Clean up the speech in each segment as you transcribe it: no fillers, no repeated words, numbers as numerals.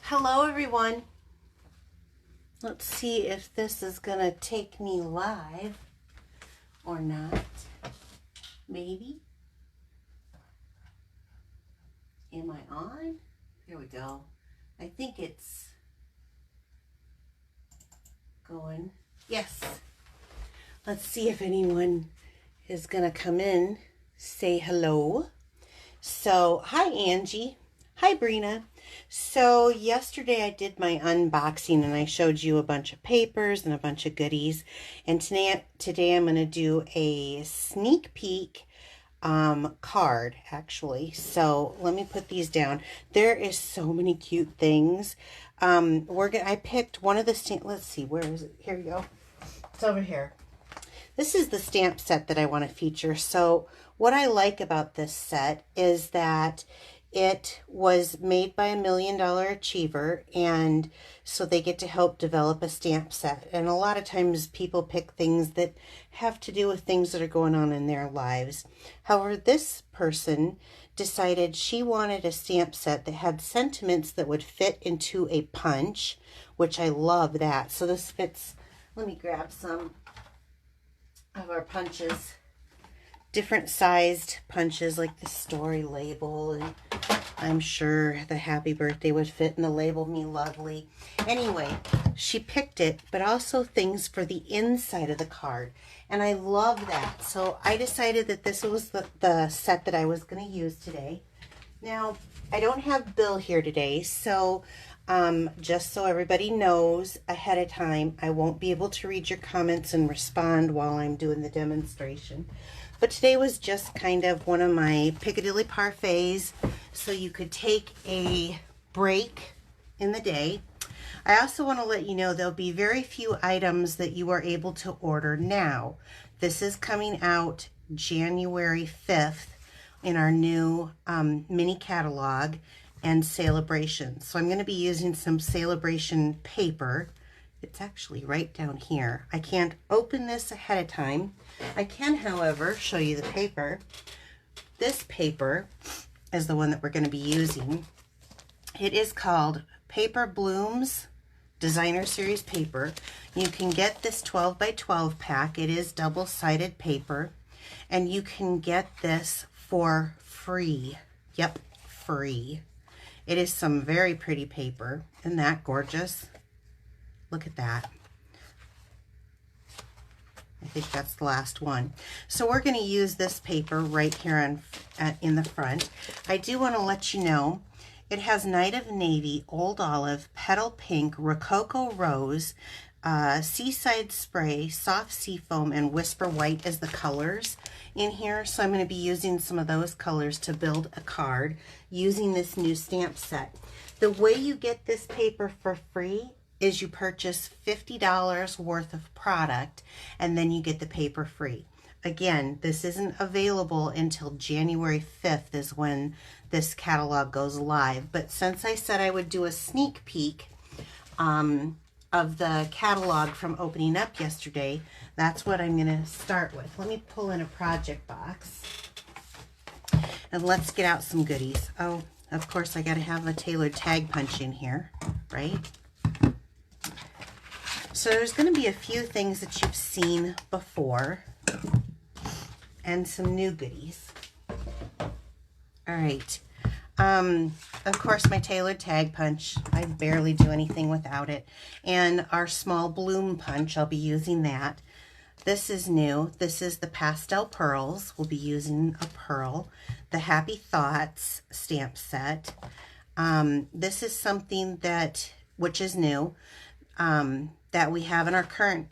Hello everyone. Let's see if this is gonna take me live or not. Maybe. Am I on? There we go. I think it's going. Yes. Let's see if anyone is gonna come in. Say hello. So, hi Angie. Hi Brina. So yesterday I did my unboxing and I showed you a bunch of papers and a bunch of goodies. And today I'm going to do a sneak peek card actually. So let me put these down. There is so many cute things. I picked one of the let's see, where is it? Here you go. It's over here. This is the stamp set that I want to feature. So what I like about this set is that it was made by $1 Million Achiever, and so they get to help develop a stamp set. And a lot of times people pick things that have to do with things that are going on in their lives. However, this person decided she wanted a stamp set that had sentiments that would fit into a punch, which I love that. So this fits, let me grab some of our punches. Different sized punches, like the story label, and I'm sure the happy birthday would fit in the label Me Lovely. Anyway, she picked it, but also things for the inside of the card, and I love that. So I decided that this was the set that I was going to use today. Now, I don't have Bill here today, so just so everybody knows ahead of time, I won't be able to read your comments and respond while I'm doing the demonstration. But today was just kind of one of my Piccadilly parfaits, so you could take a break in the day. I also want to let you know there'll be very few items that you are able to order now. This is coming out January 5th in our new mini catalog and celebration. So I'm going to be using some celebration paper. It's actually right down here. I can't open this ahead of time. I can, however, show you the paper. This paper is the one that we're going to be using. It is called Paper Blooms Designer Series paper. You can get this 12 by 12 pack. It is double-sided paper, and you can get this for free. Yep, free. It is some very pretty paper. Isn't that gorgeous? Look at that. I think that's the last one. So we're going to use this paper right here in the front. I do want to let you know it has Night of Navy, Old Olive, Petal Pink, Rococo Rose, Seaside Spray, Soft Seafoam, and Whisper White as the colors in here. So I'm going to be using some of those colors to build a card using this new stamp set. The way you get this paper for free is you purchase $50 worth of product and then you get the paper free. Again, this isn't available until January 5th is when this catalog goes live. But since I said I would do a sneak peek of the catalog from opening up yesterday, that's what I'm going to start with. Let me pull in a project box and let's get out some goodies. Oh, of course I got to have a tailored tag punch in here, right? So there's going to be a few things that you've seen before and some new goodies. All right. Of course, my tailored tag punch. I barely do anything without it. And our small bloom punch, I'll be using that. This is new. This is the Pastel Pearls. We'll be using a pearl. The Happy Thoughts stamp set. This is something which is new. That we have in our current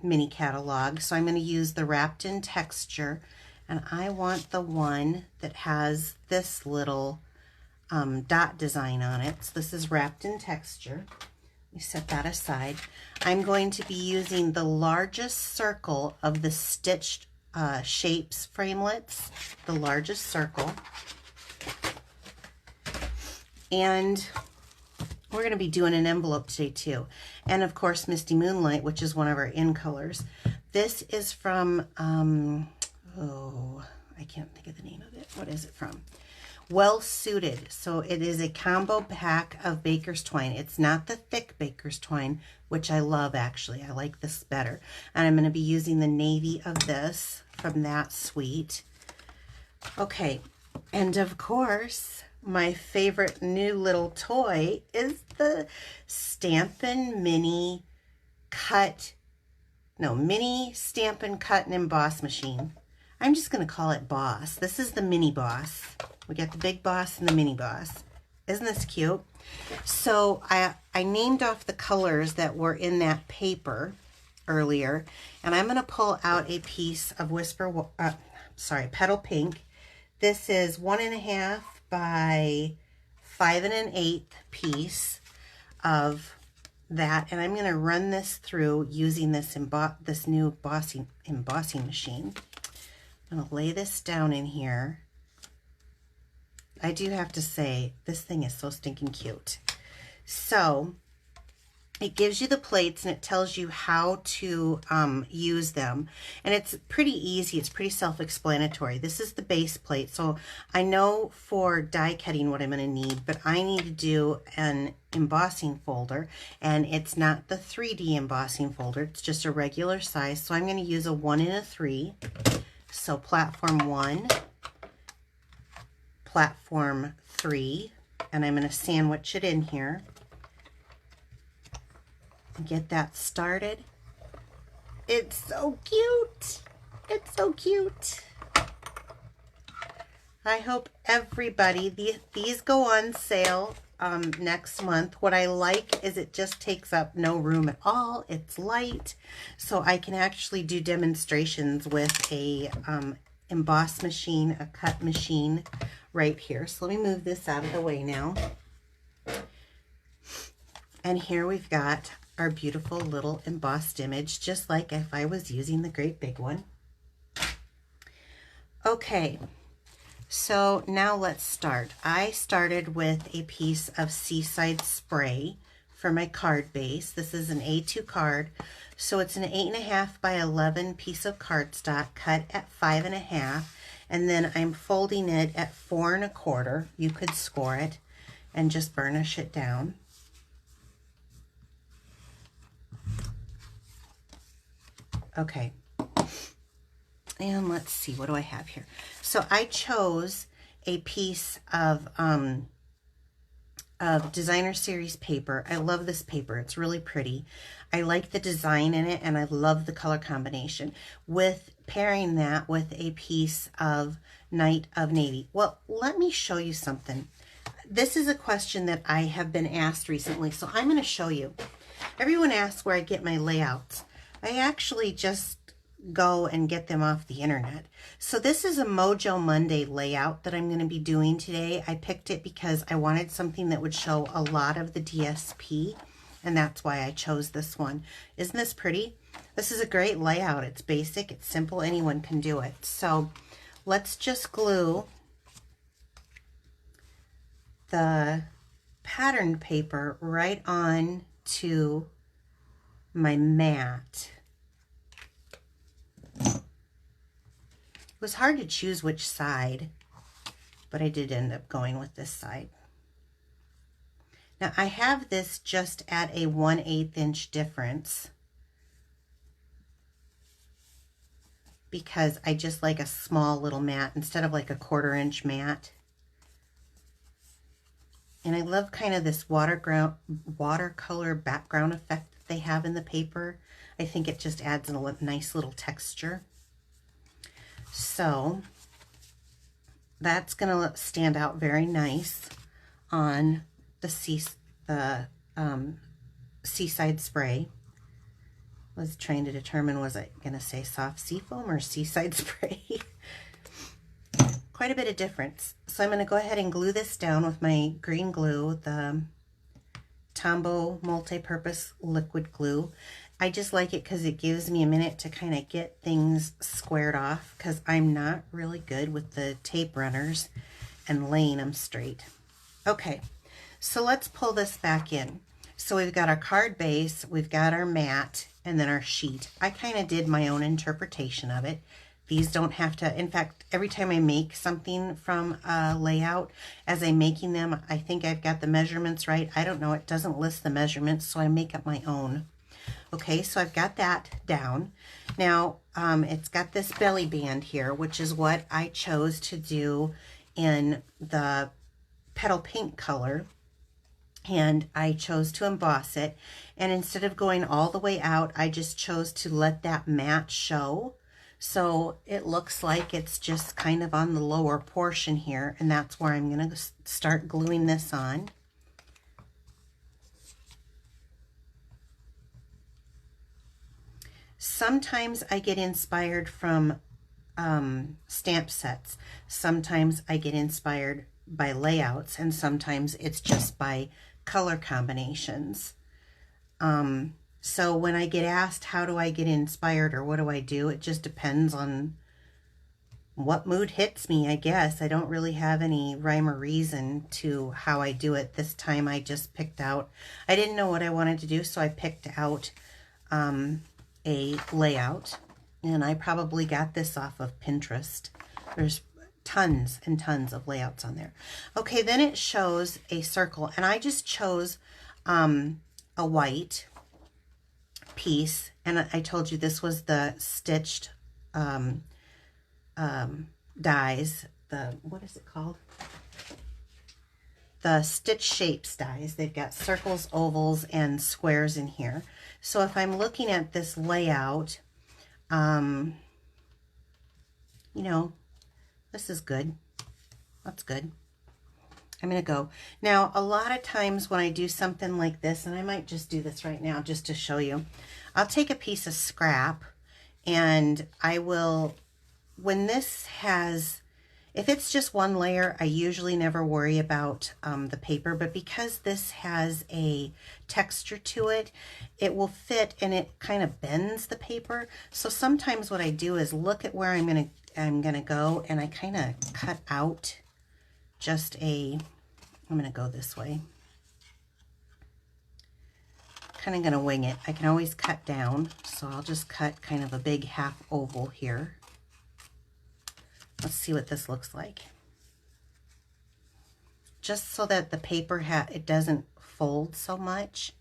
mini catalog. So I'm going to use the Wrapped in Texture, and I want the one that has this little dot design on it. So this is Wrapped in Texture. We set that aside. I'm going to be using the largest circle of the stitched shapes framelits, the largest circle. And we're going to be doing an envelope today too. And of course, Misty Moonlight, which is one of our in colors. This is from, oh, I can't think of the name of it. What is it from? well suited. So it is a combo pack of baker's twine. It's not the thick baker's twine, which I love actually. I like this better. And I'm going to be using the navy of this from that suite. Okay, and of course, my favorite new little toy is the Stampin' mini Stampin' cut and emboss machine. I'm just going to call it Boss. This is the mini Boss. We got the big Boss and the mini Boss. Isn't this cute? So I named off the colors that were in that paper earlier, and I'm going to pull out a piece of Petal Pink. This is 1.5 by 5 1/8 piece of that, and I'm going to run this through using this new embossing machine. I'm going to lay this down in here. I do have to say, this thing is so stinking cute. So it gives you the plates and it tells you how to use them. And it's pretty easy. It's pretty self-explanatory. This is the base plate. So I know for die cutting what I'm going to need, but I need to do an embossing folder. And it's not the 3D embossing folder. It's just a regular size. So I'm going to use a 1 and a 3. So platform 1, platform 3, and I'm going to sandwich it in here. Get that started. It's so cute. It's so cute. I hope everybody, these go on sale next month. What I like is it just takes up no room at all. It's light, so I can actually do demonstrations with a emboss machine, a cut machine right here. So let me move this out of the way now. And here we've got our beautiful little embossed image, just like if I was using the great big one. Okay, so now let's start. I started with a piece of Seaside Spray for my card base. This is an A2 card, so it's an 8.5 by 11 piece of cardstock cut at 5.5, and then I'm folding it at 4 1/4. You could score it and just burnish it down. Okay, and let's see, what do I have here? So I chose a piece of Designer Series paper. I love this paper. It's really pretty. I like the design in it, and I love the color combination. With pairing that with a piece of Night of Navy. Well, let me show you something. This is a question that I have been asked recently, so I'm going to show you. Everyone asks where I get my layouts. I actually just go and get them off the internet. So this is a Mojo Monday layout that I'm going to be doing today. I picked it because I wanted something that would show a lot of the DSP, and that's why I chose this one. Isn't this pretty? This is a great layout. It's basic, it's simple, anyone can do it. So let's just glue the patterned paper right on to my mat. It was hard to choose which side, but I did end up going with this side. Now I have this just at a 1/8 inch difference because I just like a small little mat instead of like a 1/4 inch mat. And I love kind of this watercolor background effect that they have in the paper. I think it just adds a nice little texture. So that's going to stand out very nice on the Seaside Spray. I was trying to determine, was I going to say soft seafoam or Seaside Spray? Quite a bit of difference. So I'm going to go ahead and glue this down with my green glue, the Tombow multi-purpose liquid glue. I just like it because it gives me a minute to kind of get things squared off, because I'm not really good with the tape runners and laying them straight. Okay, so let's pull this back in. So we've got our card base, we've got our mat, and then our sheet. I kind of did my own interpretation of it. These don't have to, in fact, every time I make something from a layout, as I'm making them, I think I've got the measurements right. I don't know, it doesn't list the measurements, so I make up my own. Okay, so I've got that down. Now, it's got this belly band here, which is what I chose to do in the petal pink color. And I chose to emboss it. And instead of going all the way out, I just chose to let that mat show. So it looks like it's just kind of on the lower portion here. And that's where I'm going to start gluing this on. Sometimes I get inspired from stamp sets. Sometimes I get inspired by layouts, and sometimes it's just by color combinations. So when I get asked how do I get inspired or what do I do, it just depends on what mood hits me, I guess. I don't really have any rhyme or reason to how I do it. This time I just picked out, I didn't know what I wanted to do, so I picked out a layout, and I probably got this off of Pinterest. There's tons and tons of layouts on there. Okay, then it shows a circle, and I just chose a white piece, and I told you this was the stitched dies, the, what is it called? The Stitch Shapes dies. They've got circles, ovals, and squares in here. So if I'm looking at this layout, you know, this is good. That's good. I'm going to go. Now, a lot of times when I do something like this, and I might just do this right now just to show you, I'll take a piece of scrap and I will, when this has, if it's just one layer, I usually never worry about the paper, but because this has a texture to it, it will fit and it kind of bends the paper. So sometimes what I do is look at where I'm gonna go, and I kind of cut out just I'm gonna go this way. Kind of gonna wing it. I can always cut down, so I'll just cut kind of a big half oval here. Let's see what this looks like. Just so that the paper it doesn't fold so much.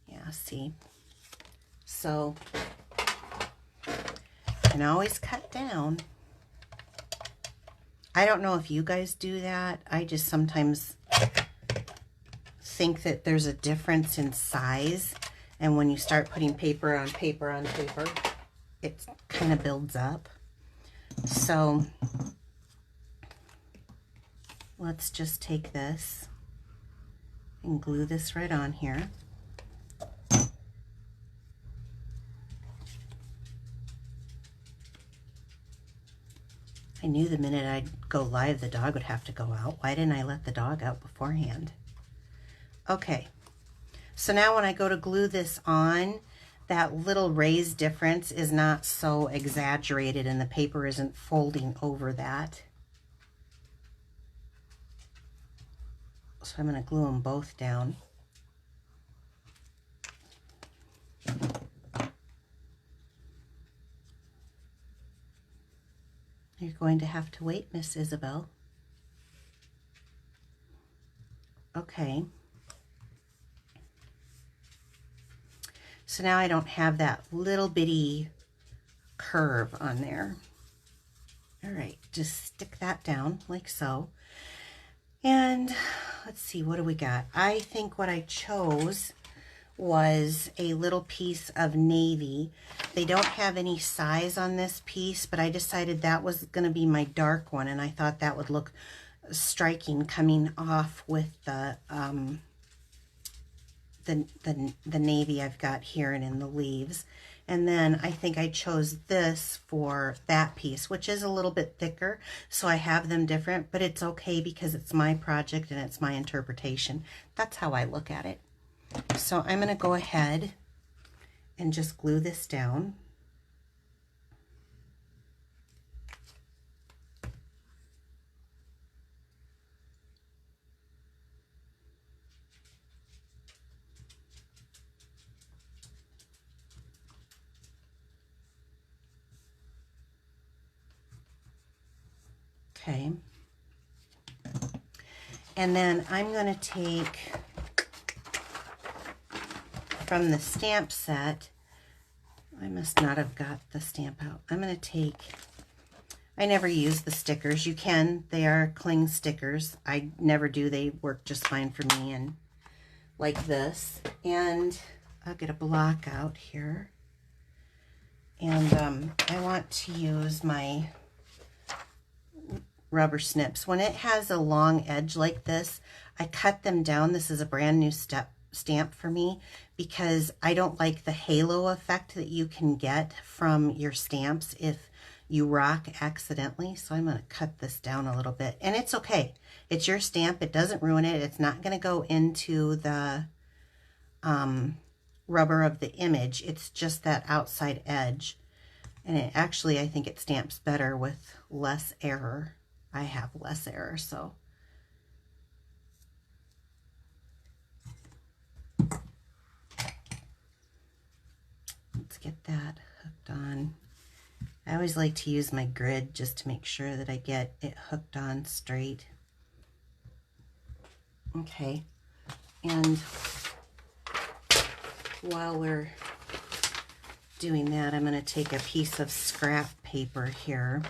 Yeah, see. So I can always cut down. I don't know if you guys do that. I just sometimes think that there's a difference in size, and when you start putting paper on paper on paper, it kind of builds up. So let's just take this and glue this right on here. I knew the minute I'd go live, the dog would have to go out. Why didn't I let the dog out beforehand? Okay, so now when I go to glue this on, that little raised difference is not so exaggerated and the paper isn't folding over that. So I'm going to glue them both down. You're going to have to wait, Miss Isabel. Okay. So now I don't have that little bitty curve on there. All right, just stick that down like so. And let's see, what do we got? I think what I chose was a little piece of navy. They don't have any size on this piece, but I decided that was going to be my dark one, and I thought that would look striking coming off with the navy I've got here and in the leaves. And then I think I chose this for that piece, which is a little bit thicker, so I have them different, but it's okay because it's my project and it's my interpretation. That's how I look at it. So I'm going to go ahead and just glue this down. Okay. And then I'm going to take from the stamp set, I must not have got the stamp out. I'm going to take, I never use the stickers. You can, they are cling stickers. I never do. They work just fine for me, and like this. And I'll get a block out here. And I want to use my rubber snips. When it has a long edge like this, I cut them down. This is a brand new stamp for me because I don't like the halo effect that you can get from your stamps if you rock accidentally. So I'm going to cut this down a little bit, and it's okay. It's your stamp. It doesn't ruin it. It's not going to go into the rubber of the image. It's just that outside edge. And it actually, I think it stamps better with less error. I have less error, so. Let's get that hooked on. I always like to use my grid just to make sure that I get it hooked on straight. Okay, and while we're doing that, I'm going to take a piece of scrap paper here.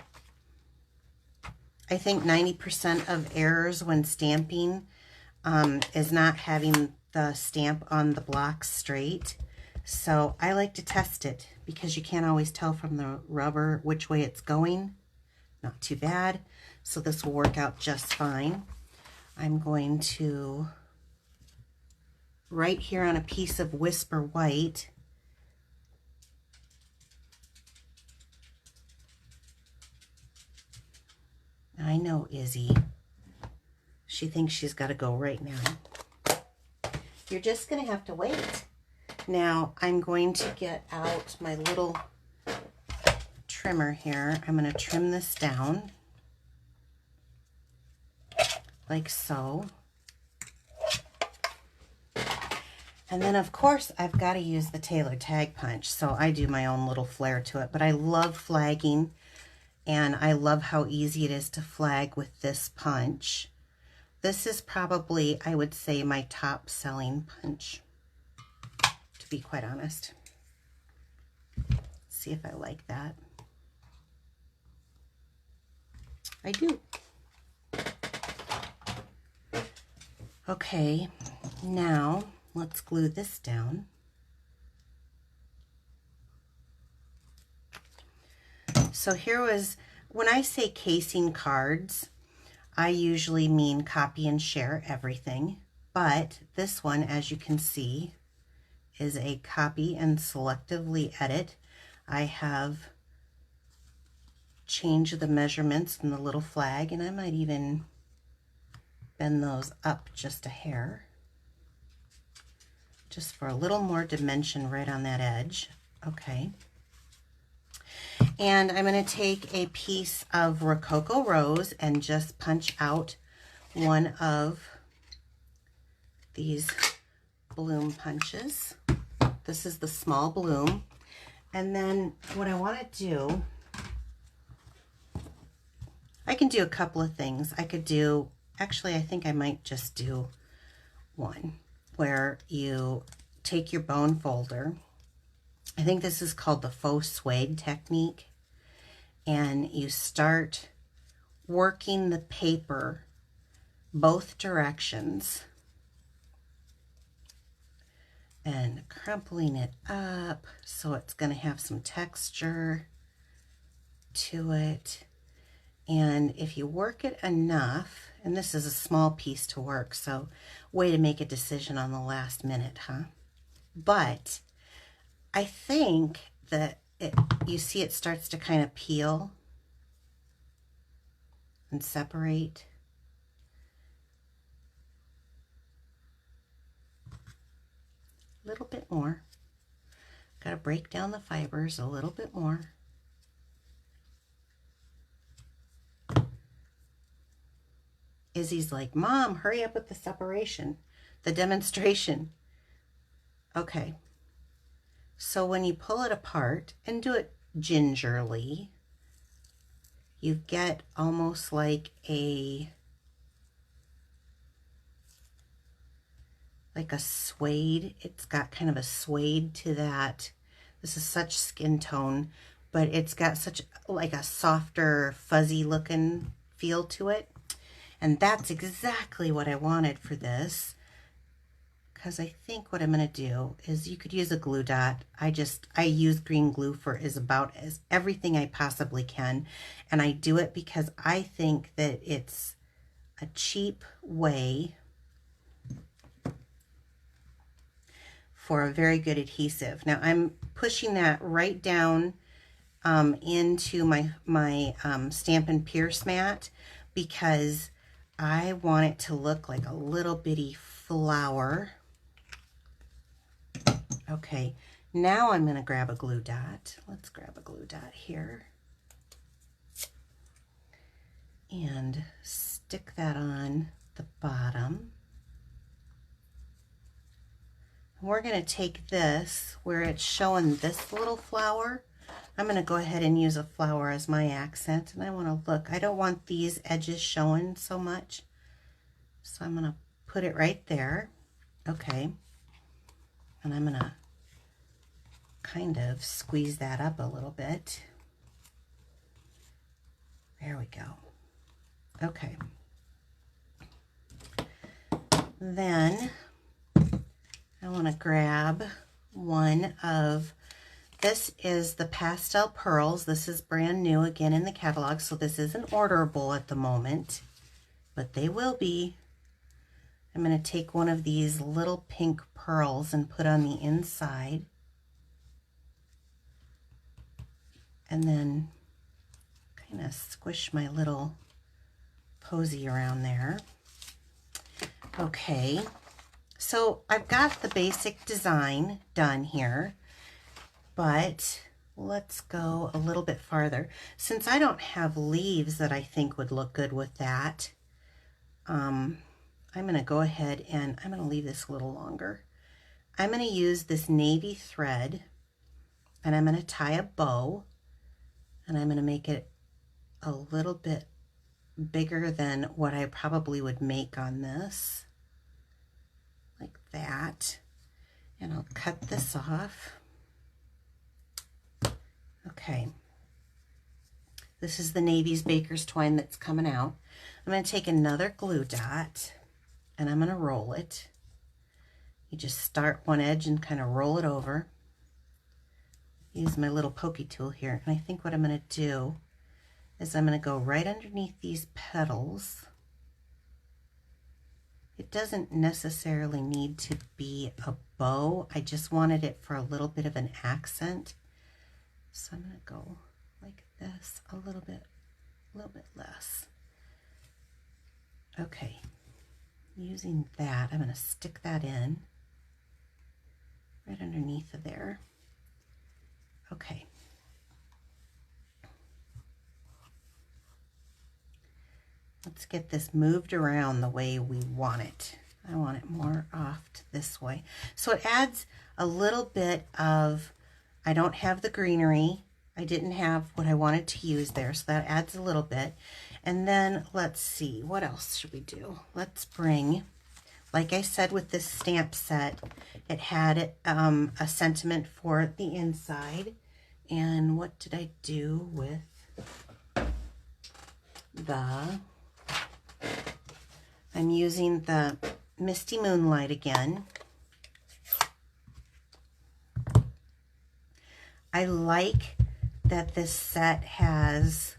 I think 90% of errors when stamping is not having the stamp on the block straight. So I like to test it because you can't always tell from the rubber which way it's going. Not too bad. So this will work out just fine. I'm going to, right here on a piece of Whisper White, I know Izzy. She thinks she's got to go right now. You're just going to have to wait. Now, I'm going to get out my little trimmer here. I'm going to trim this down like so. And then, of course, I've got to use the Taylor Tag Punch. So I do my own little flair to it. But I love flagging. And I love how easy it is to flag with this punch. This is probably, I would say, my top selling punch, to be quite honest. Let's see if I like that. I do. Okay, now let's glue this down. So here was, when I say casing cards, I usually mean copy and share everything, but this one, as you can see, is a copy and selectively edit. I have changed the measurements in the little flag, and I might even bend those up just a hair, just for a little more dimension right on that edge. Okay. And I'm going to take a piece of Rococo Rose and just punch out one of these bloom punches. This is the small bloom. And then what I want to do, I can do a couple of things. I could do, actually, I think I might just do one where you take your bone folder. I think this is called the faux suede technique. And you start working the paper both directions and crumpling it up so it's going to have some texture to it. And if you work it enough, and this is a small piece to work, so way to make a decision on the last minute, huh? But I think that you see it starts to kind of peel and separate. A little bit more. Got to break down the fibers a little bit more. Izzy's like, Mom, hurry up with the separation, the demonstration. Okay. So when you pull it apart, and do it gingerly, you get almost like a suede. It's got kind of a suede to that. This is such skin tone, but it's got such like a softer, fuzzy looking feel to it. And that's exactly what I wanted for this. Because I think what I'm going to do is, you could use a glue dot. I use green glue for about as everything I possibly can. And I do it because I think that it's a cheap way for a very good adhesive. Now I'm pushing that right down into my Stampin' Pierce mat because I want it to look like a little bitty flower. Okay, now I'm going to grab a glue dot. Let's grab a glue dot here and stick that on the bottom. We're going to take this where it's showing this little flower. I'm going to go ahead and use a flower as my accent, and I want to look. I don't want these edges showing so much, so I'm going to put it right there. Okay, and I'm going to kind of squeeze that up a little bit. There we go. Okay. Then I want to grab one of, this is the Pastel Pearls. This is brand new again in the catalog, so this isn't orderable at the moment, but they will be. I'm going to take one of these little pink pearls and put on the inside, and then kind of squish my little posy around there. Okay, so I've got the basic design done here, but let's go a little bit farther. Since I don't have leaves that I think would look good with that, I'm going to go ahead and I'm going to leave this a little longer. I'm going to use this navy thread, and I'm going to tie a bow, and I'm going to make it a little bit bigger than what I probably would make on this, like that. And I'll cut this off. Okay, this is the Navy's Baker's Twine that's coming out. I'm going to take another glue dot and I'm going to roll it. You just start one edge and kind of roll it over. Use my little pokey tool here, and I think what I'm going to do is I'm going to go right underneath these petals. It doesn't necessarily need to be a bow. I just wanted it for a little bit of an accent. So I'm going to go like this, a little bit less. Okay, using that, I'm going to stick that in right underneath of there. Okay. Let's get this moved around the way we want it. I want it more off to this way. So it adds a little bit of, I don't have the greenery. I didn't have what I wanted to use there, so that adds a little bit. And then let's see, what else should we do? Let's bring, like I said with this stamp set, it had a sentiment for the inside. And what did I do with I'm using the Misty Moonlight again. I like that this set has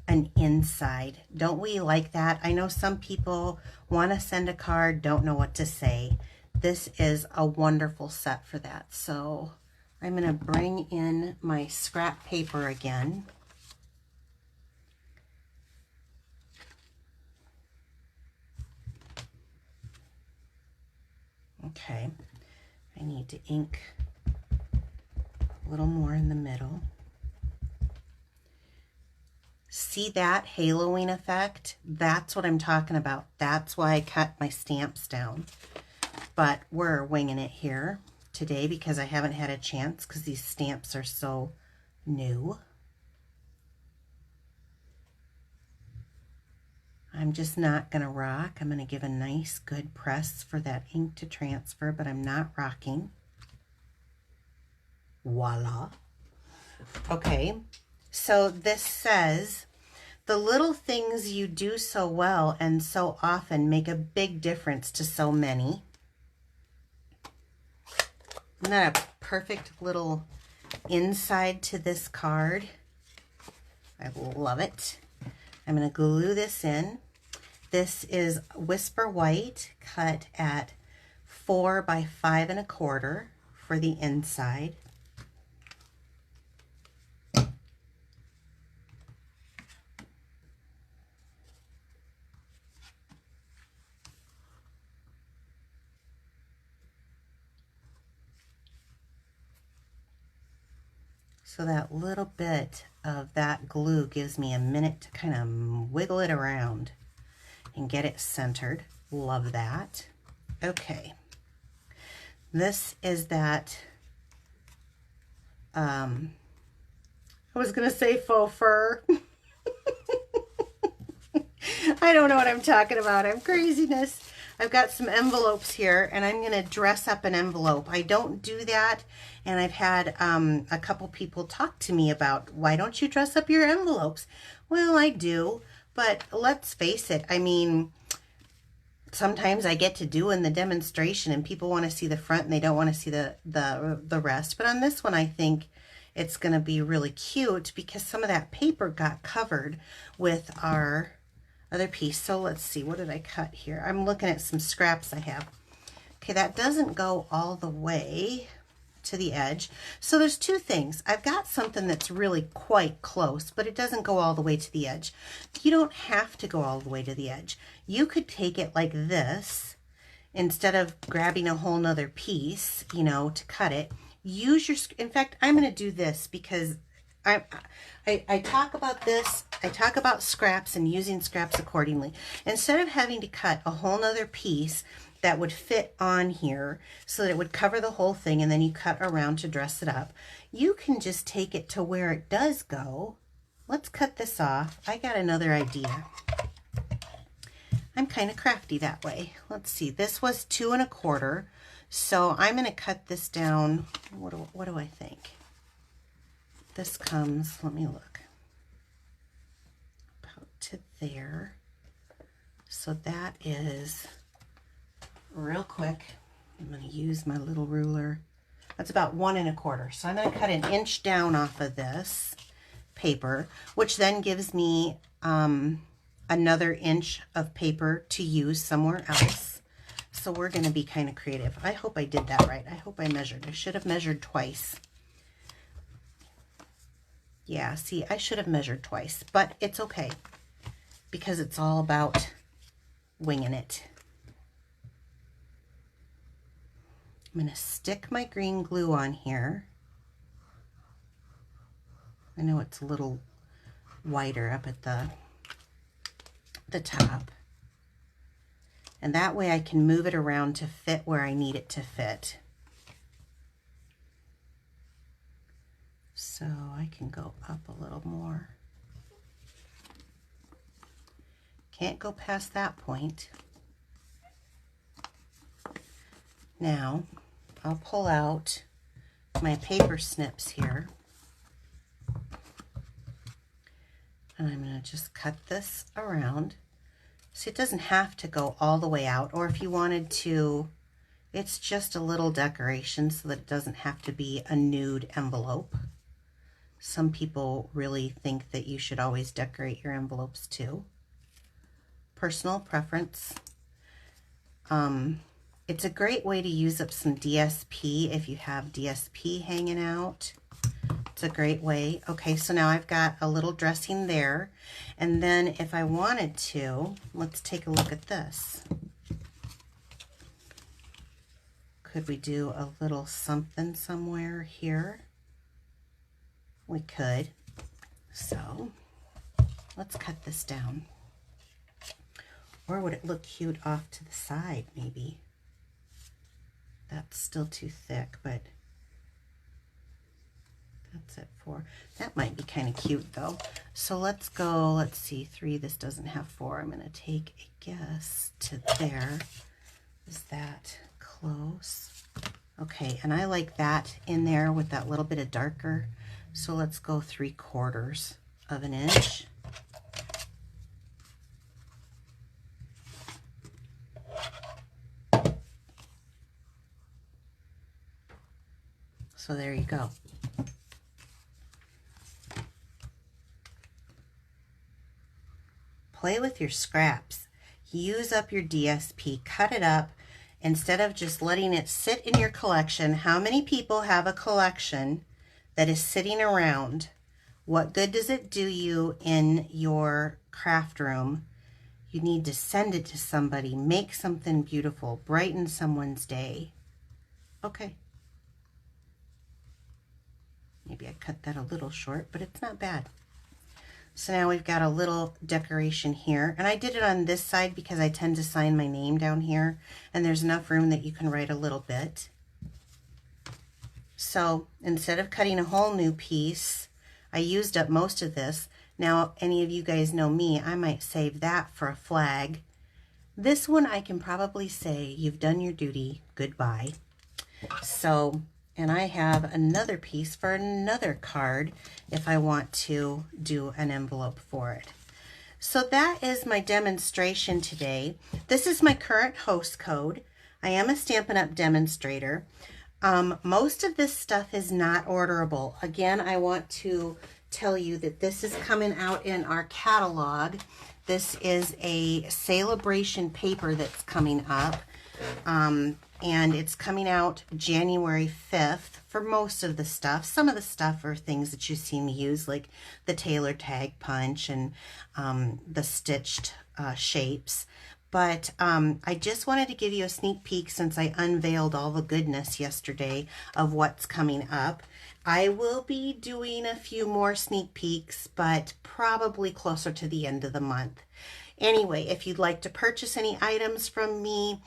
an inside. Don't we like that? I know some people want to send a card, don't know what to say. This is a wonderful set for that. So I'm going to bring in my scrap paper again. Okay, I need to ink a little more in the middle. See that haloing effect? That's what I'm talking about. That's why I cut my stamps down. But we're winging it here today because I haven't had a chance because these stamps are so new. I'm just not going to rock. I'm going to give a nice good press for that ink to transfer, but I'm not rocking. Voila. Okay, so this says, the little things you do so well and so often make a big difference to so many. Isn't that a perfect little inside to this card? I love it. I'm going to glue this in. This is Whisper White cut at 4 by 5 1/4 for the inside. So that little bit of that glue gives me a minute to kind of wiggle it around and get it centered. Love that. Okay. This is that, I was going to say faux fur. I don't know what I'm talking about. I'm craziness. I've got some envelopes here, and I'm going to dress up an envelope. I don't do that, and I've had a couple people talk to me about, why don't you dress up your envelopes? Well, I do, but let's face it. I mean, sometimes I get to do in the demonstration, and people want to see the front, and they don't want to see the rest. But on this one, I think it's going to be really cute because some of that paper got covered with our other piece. So let's see, what did I cut here? I'm looking at some scraps I have. Okay, that doesn't go all the way to the edge. So there's two things. I've got something that's really quite close, but it doesn't go all the way to the edge. You don't have to go all the way to the edge. You could take it like this instead of grabbing a whole nother piece, you know, to cut it. Use your, in fact, I'm going to do this because I talk about this, I talk about scraps and using scraps accordingly. Instead of having to cut a whole nother piece that would fit on here so that it would cover the whole thing and then you cut around to dress it up, you can just take it to where it does go. Let's cut this off. I got another idea. I'm kind of crafty that way. Let's see, this was 2 1/4, so I'm going to cut this down. What do I think? This comes, let me look, about to there. So that is, real quick, I'm going to use my little ruler. That's about 1 1/4. So I'm going to cut 1 inch down off of this paper, which then gives me another inch of paper to use somewhere else. So we're going to be kind of creative. I hope I did that right. I hope I measured. I should have measured twice. Yeah, see, I should have measured twice, but it's okay because it's all about winging it. I'm going to stick my green glue on here. I know it's a little wider up at the top. And that way I can move it around to fit where I need it to fit. So I can go up a little more. Can't go past that point. Now I'll pull out my paper snips here. And I'm going to just cut this around. See, it doesn't have to go all the way out, or if you wanted to, it's just a little decoration so that it doesn't have to be a nude envelope. Some people really think that you should always decorate your envelopes too. Personal preference. It's a great way to use up some DSP if you have DSP hanging out. It's a great way. Okay, so now I've got a little dressing there. And then if I wanted to, let's take a look at this. Could we do a little something somewhere here? We could. So let's cut this down. Or would it look cute off to the side, maybe? That's still too thick, but That's at 4. That might be kind of cute though. So let's go, let's see, 3. This doesn't have 4. I'm going to take a guess to there. Is that close? Okay, and I like that in there with that little bit of darker. So let's go 3/4 of an inch. So there you go. Play with your scraps. Use up your DSP. Cut it up instead of just letting it sit in your collection. How many people have a collection that is sitting around? What good does it do you in your craft room? You need to send it to somebody. Make something beautiful. Brighten someone's day. Okay. Maybe I cut that a little short, but it's not bad. So now we've got a little decoration here. And I did it on this side because I tend to sign my name down here. And there's enough room that you can write a little bit. So instead of cutting a whole new piece, I used up most of this. Now, any of you guys know me, I might save that for a flag. This one I can probably say, you've done your duty, goodbye. So, and I have another piece for another card if I want to do an envelope for it. So that is my demonstration today. This is my current host code. I am a Stampin' Up! Demonstrator. Most of this stuff is not orderable. Again, I want to tell you that this is coming out in our catalog. This is a celebration paper that's coming up. And it's coming out January 5th for most of the stuff. Some of the stuff are things that you've seen me use, like the tailor tag punch and the stitched shapes. But I just wanted to give you a sneak peek since I unveiled all the goodness yesterday of what's coming up. I will be doing a few more sneak peeks, but probably closer to the end of the month. Anyway, if you'd like to purchase any items from me,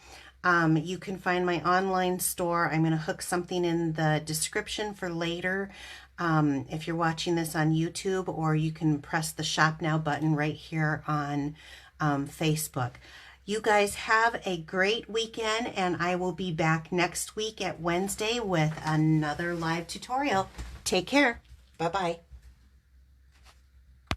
you can find my online store. I'm going to hook something in the description for later if you're watching this on YouTube, or you can press the Shop Now button right here on Facebook. You guys have a great weekend, and I will be back next week at Wednesday with another live tutorial. Take care. Bye-bye.